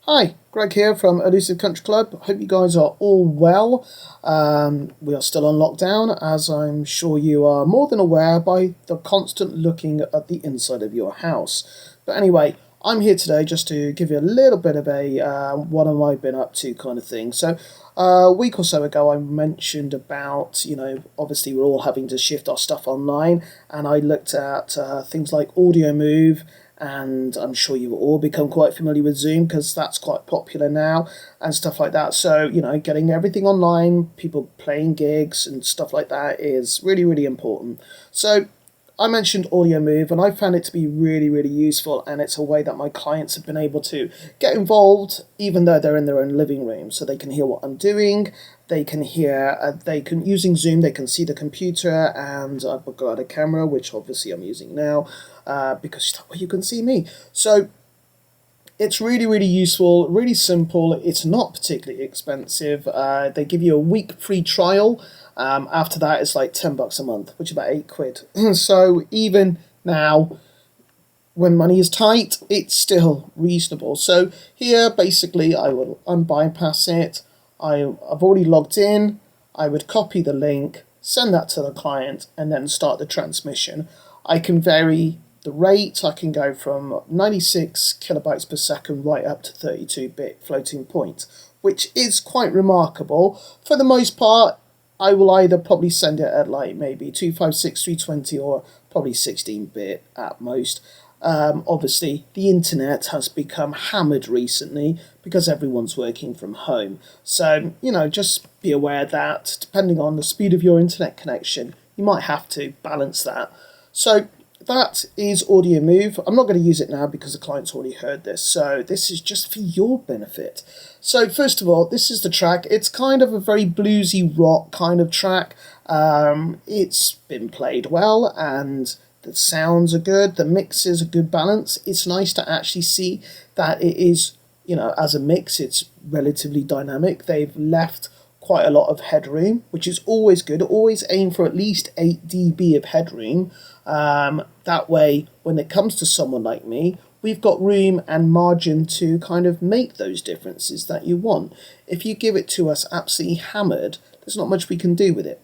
Hi, Greg here from Elusive Country Club. Hope you guys are all well. We are still on lockdown, as I'm sure you are more than aware by the constant looking at the inside of your house. But anyway, I'm here today just to give you a little bit of a what have I been up to kind of thing. So a week or so ago I mentioned about, obviously we're all having to shift our stuff online, and I looked at things like Audio Move, and I'm sure you've all become quite familiar with Zoom because that's quite popular now and stuff like that. So, getting everything online, people playing gigs and stuff like that is really, really important. So I mentioned Audio Move, and I found it to be really, really useful, and it's a way that my clients have been able to get involved even though they're in their own living room, so they can hear what I'm doing. They can hear, using Zoom, they can see the computer, and I've got a camera, which obviously I'm using now, because you can see me. So it's really, really useful, really simple. It's not particularly expensive. They give you a week free trial. After that, it's like $10 a month, which is about £8. So even now, when money is tight, it's still reasonable. So here, basically, I will unbypass it. I've already logged in. I would copy the link, send that to the client, and then start the transmission. I can vary the rate. I can go from 96 kilobytes per second right up to 32-bit floating point, which is quite remarkable. For the most part, I will either probably send it at like maybe 256, 320, or probably 16-bit at most. Obviously, the internet has become hammered recently because everyone's working from home. So, just be aware that depending on the speed of your internet connection, you might have to balance that. So that is Audio Move. I'm not going to use it now because the client's already heard this, so this is just for your benefit. So first of all, this is the track. It's kind of a very bluesy rock kind of track. It's been played well, and the sounds are good. The mix is a good balance. It's nice to actually see that it is, as a mix, it's relatively dynamic. They've left quite a lot of headroom, which is always good. Always aim for at least 8 dB of headroom. That way, when it comes to someone like me, we've got room and margin to kind of make those differences that you want. If you give it to us absolutely hammered, there's not much we can do with it.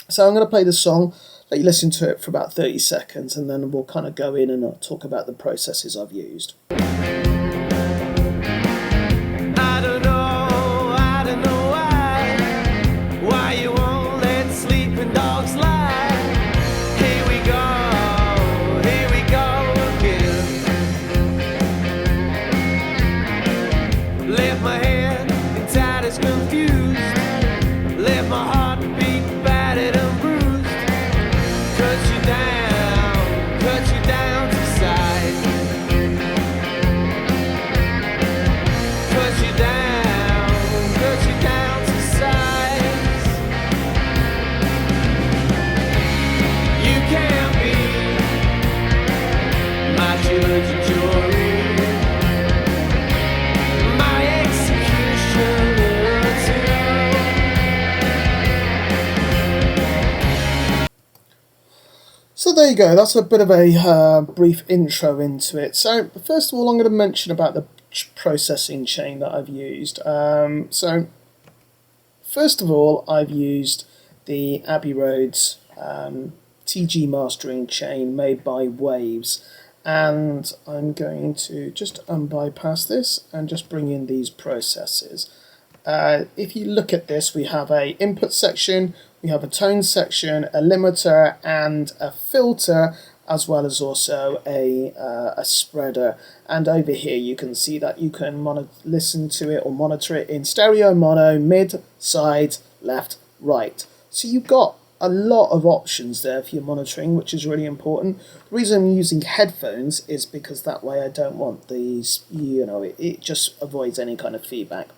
So I'm going to play the song, let you listen to it for about 30 seconds, and then we'll kind of go in and talk about the processes I've used. So there you go, that's a bit of a brief intro into it. So first of all, I'm going to mention about the processing chain that I've used. So first of all, I've used the Abbey Roads TG mastering chain made by Waves, and I'm going to just unbypass this and just bring in these processes. If you look at this, we have a input section, we have a tone section, a limiter, and a filter, as well as also a spreader. And over here you can see that you can listen to it or monitor it in stereo, mono, mid, side, left, right. So you've got a lot of options there for your monitoring, which is really important. The reason I'm using headphones is because that way I don't want these, it just avoids any kind of feedback.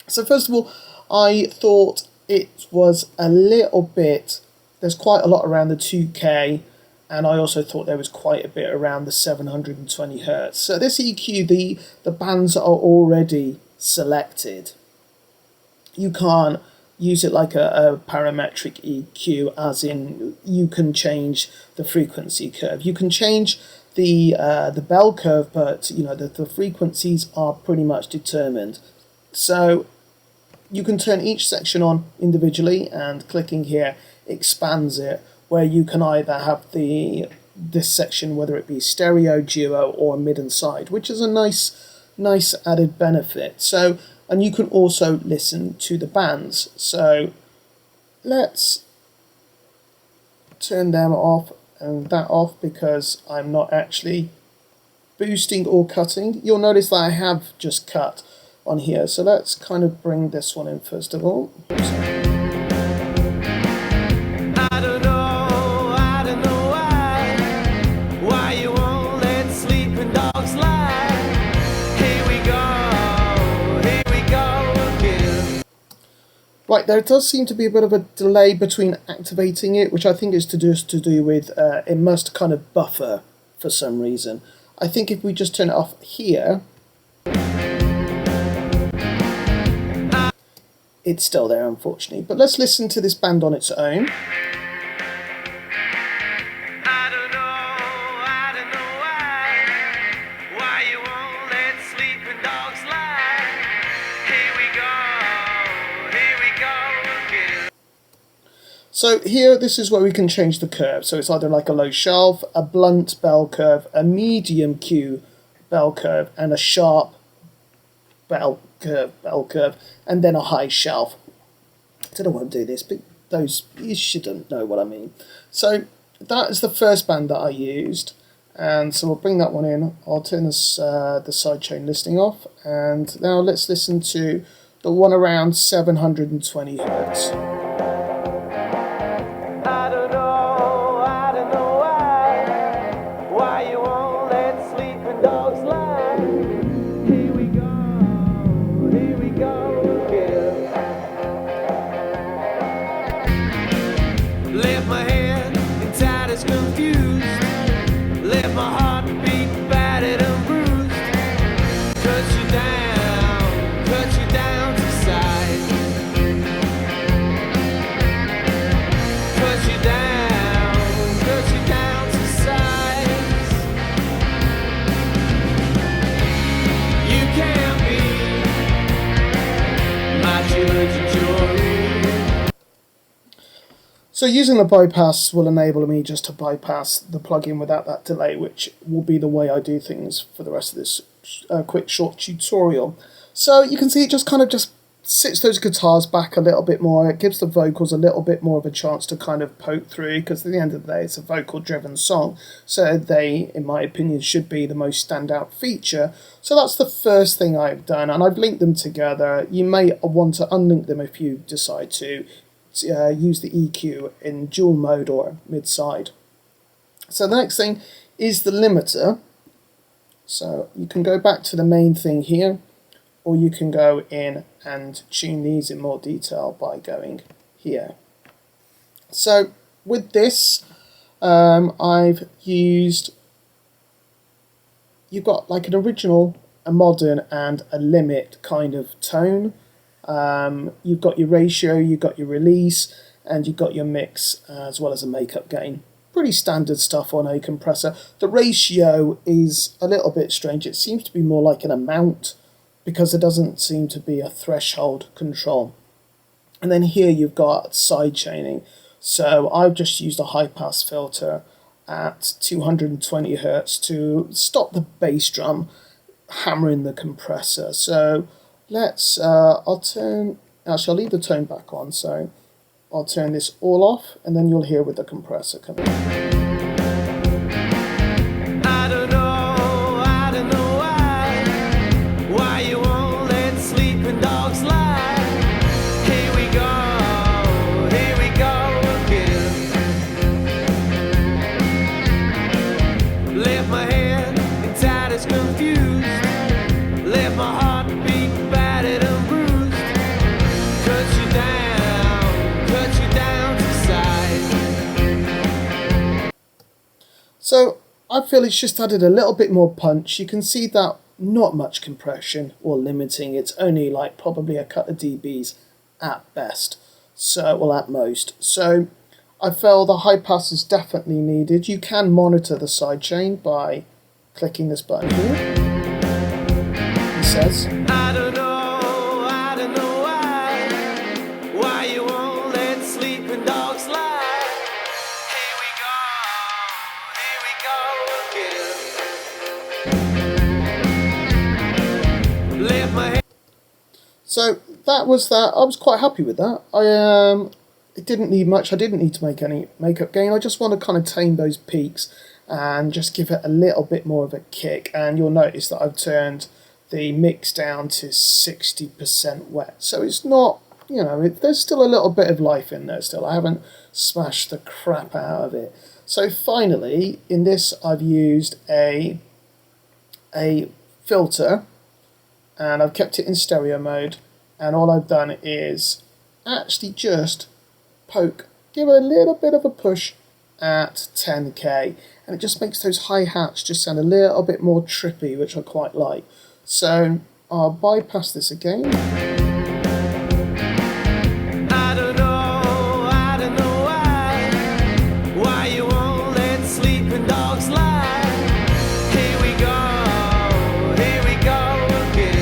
So first of all, I thought it was a little bit, there's quite a lot around the 2K, and I also thought there was quite a bit around the 720 Hertz. So this EQ, the bands are already selected. You can't use it like a parametric EQ, as in you can change the frequency curve. You can change the bell curve, but you know the frequencies are pretty much determined. So you can turn each section on individually, and clicking here expands it, where you can either have this section, whether it be stereo, duo, or mid and side, which is a nice added benefit. So, and you can also listen to the bands. So let's turn them off and that off, because I'm not actually boosting or cutting. You'll notice that I have just cut on here. So let's kind of bring this one in first of all. Right, there does seem to be a bit of a delay between activating it, which I think is to do with it must kind of buffer for some reason. I think if we just turn it off here, it's still there, unfortunately. But let's listen to this band on its own. So here, this is where we can change the curve. So it's either like a low shelf, a blunt bell curve, a medium Q bell curve, and a sharp bell curve, and then a high shelf. I don't know why I do this, but you shouldn't know what I mean. So that is the first band that I used, and so we'll bring that one in. I'll turn this the sidechain listening off, and now let's listen to the one around 720 hertz. So using the bypass will enable me just to bypass the plugin without that delay, which will be the way I do things for the rest of this quick short tutorial. So you can see it just kind of just sits those guitars back a little bit more. It gives the vocals a little bit more of a chance to kind of poke through, because at the end of the day it's a vocal driven song, so they, in my opinion, should be the most standout feature. So that's the first thing I've done, and I've linked them together. You may want to unlink them if you decide to use the EQ in dual mode or mid-side. So the next thing is the limiter. So you can go back to the main thing here, or you can go in and tune these in more detail by going here. So with this, I've used, you've got like an original, a modern, and a limit kind of tone. You've got your ratio, you've got your release, and you've got your mix, as well as a makeup gain. Pretty standard stuff on a compressor. The ratio is a little bit strange. It seems to be more like an amount, because there doesn't seem to be a threshold control. And then here you've got side chaining. So I've just used a high pass filter at 220 hertz to stop the bass drum hammering the compressor. So let's, I'll leave the tone back on, so I'll turn this all off, and then you'll hear with the compressor coming in. So I feel it's just added a little bit more punch. You can see that not much compression or limiting. It's only like probably a couple of dBs at best, so, well, at most. So I feel the high pass is definitely needed. You can monitor the sidechain by clicking this button here. It says, I don't know why you won't let sleeping dogs lie. Here we go again. Lift my head. so that was that. I was quite happy with that. It didn't need much. I didn't need to make any makeup gain. I just want to kind of tame those peaks and just give it a little bit more of a kick. And you'll notice that I've turned the mix down to 60% wet. So it's not, you know, there's still a little bit of life in there still. I haven't smashed the crap out of it. So finally, in this I've used a filter, and I've kept it in stereo mode, and all I've done is actually just give it a little bit of a push at 10k, and it just makes those hi-hats just sound a little bit more trippy, which I quite like. So I'll bypass this again. I don't know why you won't let sleeping dogs lie. Here we go again.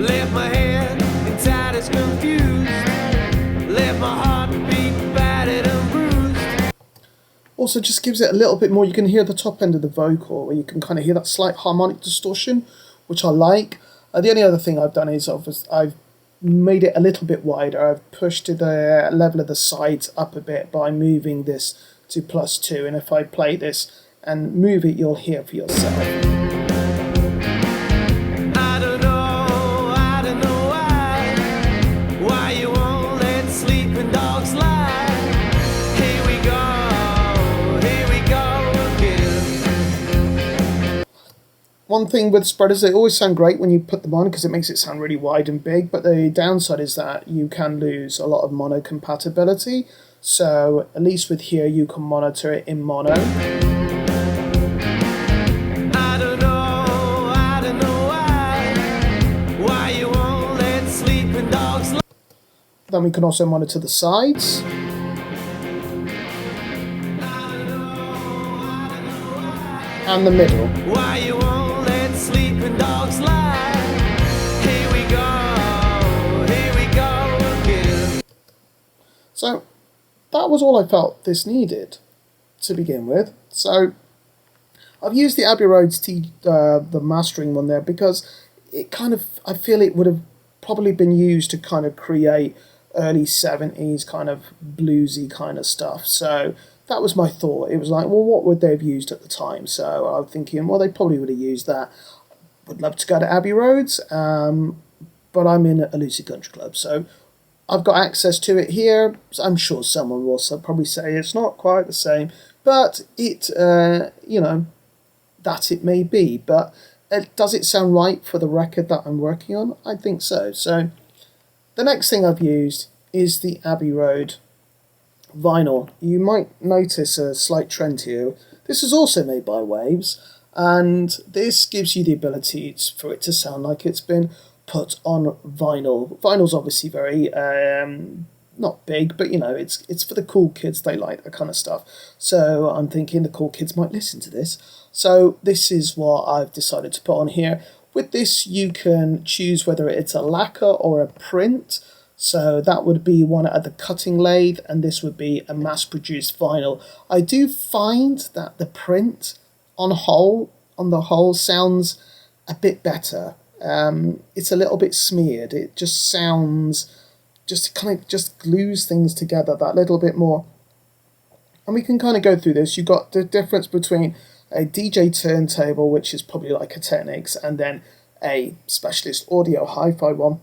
Left my head inside is confused. Left my heart beat battered and bruised. Also just gives it a little bit more. You can hear the top end of the vocal, where you can kind of hear that slight harmonic distortion, which I like. The only other thing I've done is I've made it a little bit wider. I've pushed the level of the sides up a bit by moving this to +2, and if I play this and move it, you'll hear for yourself. I don't know why you won't let sleeping dogs lie. Here we go again. One thing with spreaders, they always sound great when you put them on because it makes it sound really wide and big, but the downside is that you can lose a lot of mono compatibility. So at least with here you can monitor it in mono. I don't know why you won't let sleeping dogs lie. Then we can also monitor the sides. And the middle. Why you won't let sleeping dogs lie. Here we go again. So that was all I felt this needed to begin with. So I've used the Abbey Road's the mastering one there because it kind of, I feel it would have probably been used to kind of create early 70s kind of bluesy kind of stuff. So that was my thought. It was like, well, what would they have used at the time? So I'm thinking, well, they probably would have used that. Would love to go to Abbey Roads, but I'm in a Lucy Country Club, so I've got access to it here. I'm sure someone will probably say it's not quite the same, but it, you know, that it may be. But does it sound right for the record that I'm working on? I think so. So the next thing I've used is the Abbey Road vinyl. You might notice a slight trend here. This is also made by Waves, and this gives you the ability for it to sound like it's been put on vinyl. Vinyl's obviously very not big, but you know, it's for the cool kids. They like that kind of stuff. So I'm thinking the cool kids might listen to this. So this is what I've decided to put on here. With this, you can choose whether it's a lacquer or a print. So that would be one at the cutting lathe, and this would be a mass-produced vinyl. I do find that the print on the whole sounds a bit better. It's a little bit smeared. It just sounds, just kind of just glues things together that little bit more. And we can kind of go through this. You've got the difference between a DJ turntable, which is probably like a Technics, and then a specialist audio hi-fi one.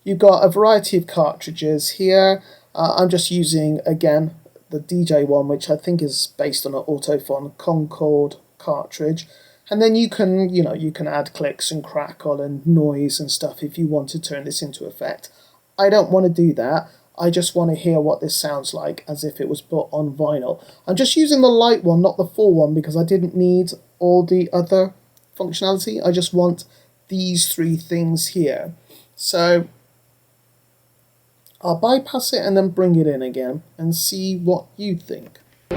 You've got a variety of cartridges here. I'm just using, again, the DJ one, which I think is based on an Autophon Concorde cartridge. And then you can, you know, you can add clicks and crackle and noise and stuff if you want to turn this into effect. I don't want to do that. I just want to hear what this sounds like as if it was put on vinyl. I'm just using the light one, not the full one, because I didn't need all the other functionality. I just want these three things here. So I'll bypass it and then bring it in again and see what you think. I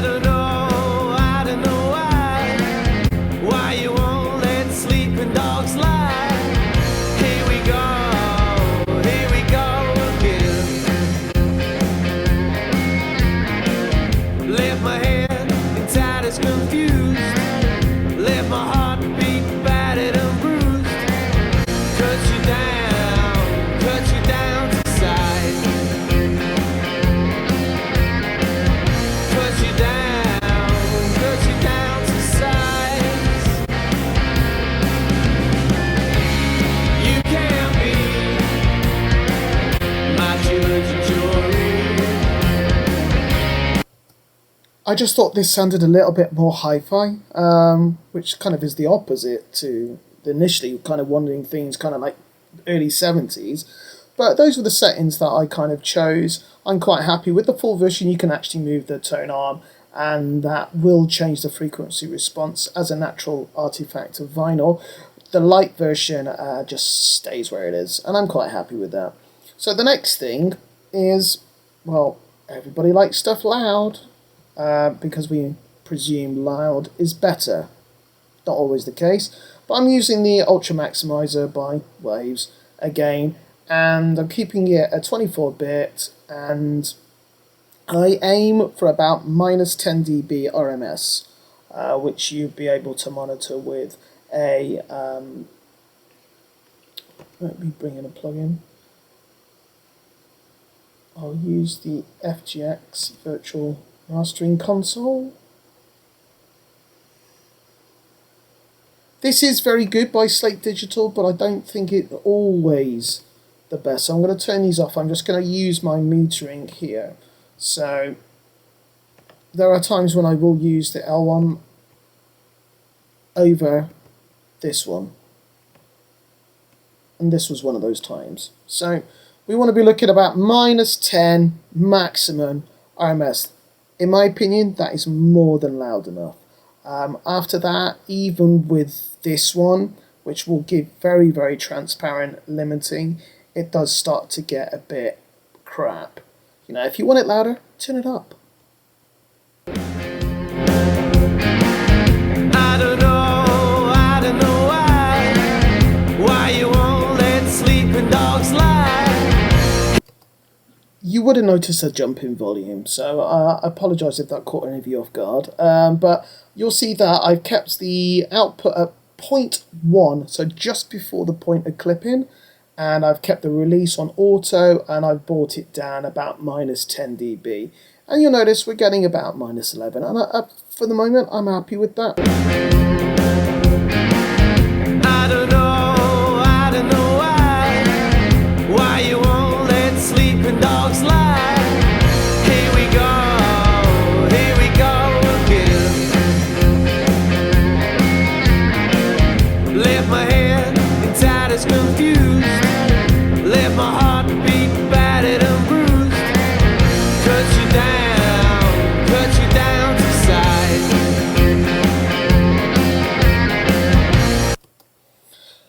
don't know why you won't let sleeping dogs lie. Here we go again. Left my head inside is confused. Left my heart beat battered and bruised. Cut you down to size. Cut you down to size. You can't be my judge and jury. I just thought this sounded a little bit more hi-fi, which kind of is the opposite to initially kind of wandering themes, kind of like early 70s. But those were the settings that I kind of chose. I'm quite happy with the full version. You can actually move the tone arm, and that will change the frequency response as a natural artifact of vinyl. The light version just stays where it is, and I'm quite happy with that. So the next thing is, well, everybody likes stuff loud, because we presume loud is better. Not always the case, but I'm using the Ultra Maximizer by Waves again, and I'm keeping it at 24-bit, and I aim for about minus 10 dB RMS, which you'd be able to monitor with a, let me bring in a plugin. I'll use the FGX Virtual Mastering Console. This is very good by Slate Digital, but I don't think it's always the best. So I'm going to turn these off. I'm just going to use my metering here. So there are times when I will use the L1 over this one. And this was one of those times. So we want to be looking about minus 10 maximum RMS. In my opinion, that is more than loud enough. After that, even with this one, which will give very, very transparent limiting, it does start to get a bit crap. You know, if you want it louder, turn it up. I don't know why you won't let sleeping dogs lie. You would have noticed a jump in volume, so I apologise if that caught any of you off guard. But you'll see that I've kept the output at 0.1, so just before the point of clipping, and I've kept the release on auto, and I've brought it down about minus 10 dB. And you'll notice we're getting about minus 11, and for the moment I'm happy with that. I don't know why you won't let sleeping dogs lie. Here we go again. Left my head inside is confused. Left my heart beat battered and bruised. Cut you down to size.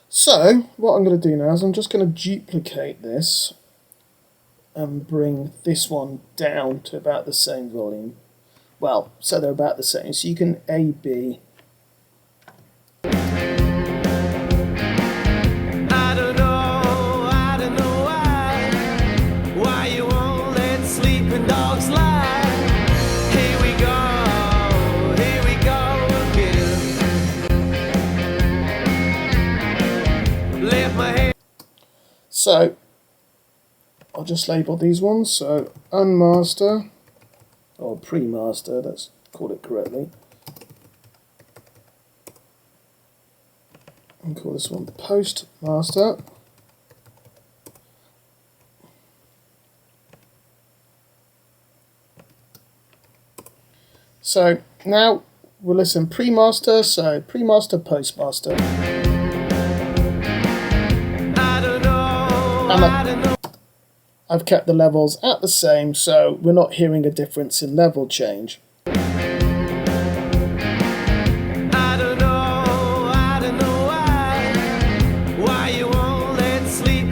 So what I'm going to do now is I'm just going to duplicate this and bring this one down to about the same volume. Well, so they're about the same. So you can A-B. I don't know why you won't let sleeping dogs lie. Here we go again. Left my head. So I'll just label these ones. So unmaster, or pre-master, let's call it correctly. And call this one postmaster. So now we'll listen pre-master, so pre-master, postmaster. I don't know. I've kept the levels at the same, so we're not hearing a difference in level change. I don't know why you won't let sleep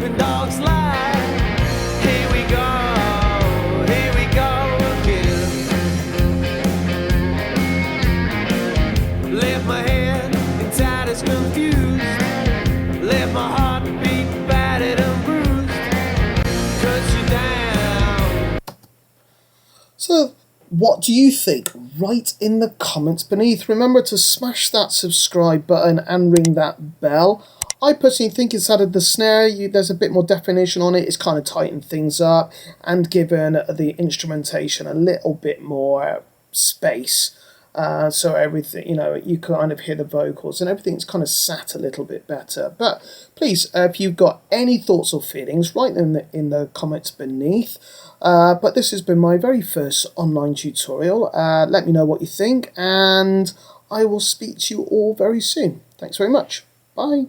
So, what do you think? Write in the comments beneath. Remember to smash that subscribe button and ring that bell. I personally think it's added the snare, there's a bit more definition on it, it's kind of tightened things up and given the instrumentation a little bit more space. So everything, you kind of hear the vocals and everything's kind of sat a little bit better. But please, if you've got any thoughts or feelings, write them in the comments beneath. But this has been my very first online tutorial. Let me know what you think, and I will speak to you all very soon. Thanks very much. Bye.